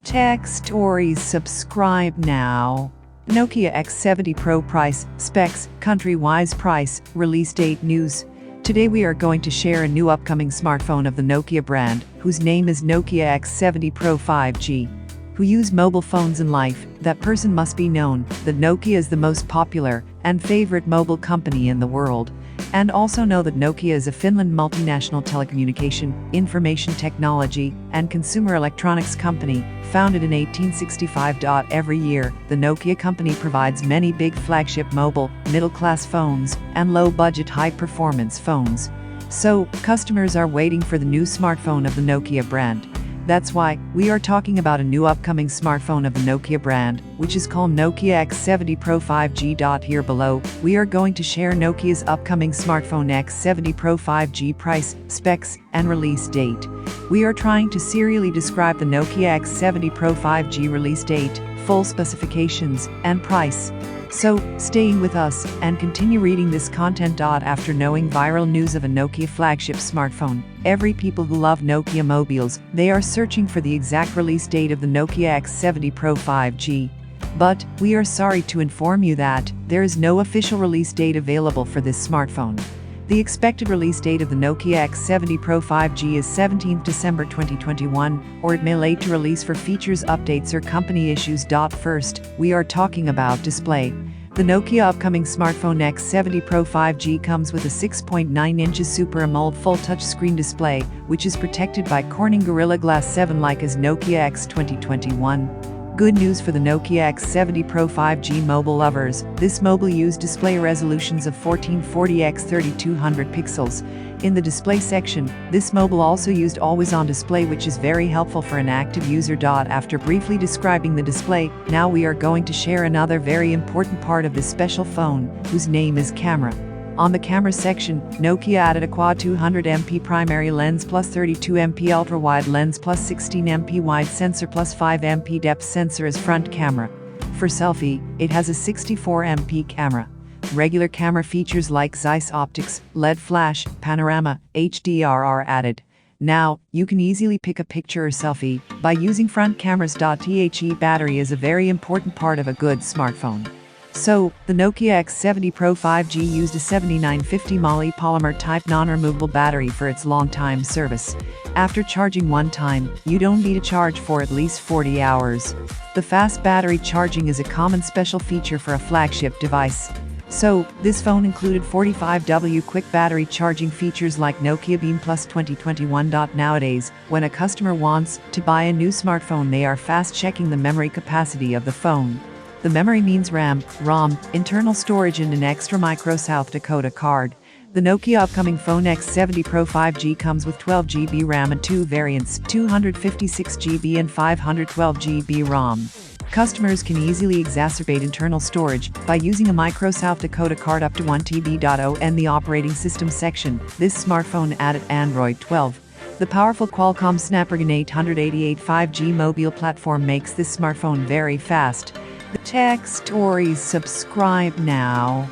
Tech Stories, subscribe now. Nokia X70 Pro price, specs, country-wise price, release date news. Today we are going to share a new upcoming smartphone of the Nokia brand, whose name is Nokia X70 Pro 5G. Who use mobile phones in life, that person must be known that Nokia is the most popular and favorite mobile company in the world. And also know that Nokia is a Finland multinational telecommunication, information technology, and consumer electronics company, founded in 1865. Every year, the Nokia company provides many big flagship mobile, middle-class phones, and low-budget high-performance phones. So, customers are waiting for the new smartphone of the Nokia brand. That's why we are talking about a new upcoming smartphone of the Nokia brand, which is called Nokia X70 Pro 5G. Here below, we are going to share Nokia's upcoming smartphone X70 Pro 5G price, specs, and release date. We are trying to serially describe the Nokia X70 Pro 5G release date, full specifications, and price. So, staying with us and continue reading this content. After knowing viral news of a Nokia flagship smartphone, every people who love Nokia mobiles, they are searching for the exact release date of the Nokia X70 Pro 5G. But, we are sorry to inform you that there is no official release date available for this smartphone. The expected release date of the Nokia X70 Pro 5G is 17th December 2021, or it may later release for features updates or company issues. First, we are talking about display. The Nokia upcoming smartphone X70 Pro 5G comes with a 6.9 inches Super AMOLED full touchscreen display, which is protected by Corning Gorilla Glass 7 like as Nokia X 2021. Good news for the Nokia X70 Pro 5G mobile lovers. This mobile used display resolutions of 1440 x 3200 pixels. In the display section, this mobile also used always-on display, which is very helpful for an active user. After briefly describing the display, now we are going to share another very important part of this special phone, whose name is camera. On the camera section, Nokia added a quad 200MP primary lens plus 32MP ultra-wide lens plus 16MP wide sensor plus 5MP depth sensor as front camera. For selfie, it has a 64MP camera. Regular camera features like Zeiss optics, LED flash, panorama, HDR are added. Now, you can easily pick a picture or selfie by using front cameras. The battery is a very important part of a good smartphone. So, the Nokia X70 Pro 5G used a 7950 Moly polymer type non-removable battery for its long-time service. After charging one time, you don't need to charge for at least 40 hours. The fast battery charging is a common special feature for a flagship device. So, this phone included 45W quick battery charging features like Nokia Beam Plus 2021. Nowadays, when a customer wants to buy a new smartphone, they are fast checking the memory capacity of the phone. The memory means RAM, ROM, internal storage, and an extra micro South Dakota card. The Nokia upcoming phone X70 Pro 5G comes with 12GB RAM and two variants, 256GB and 512GB ROM. Customers can easily exacerbate internal storage by using a micro South Dakota card up to 1TB. In the operating system section, this smartphone added Android 12. The powerful Qualcomm Snapdragon 888 5G mobile platform makes this smartphone very fast. The Tech Stories, subscribe now.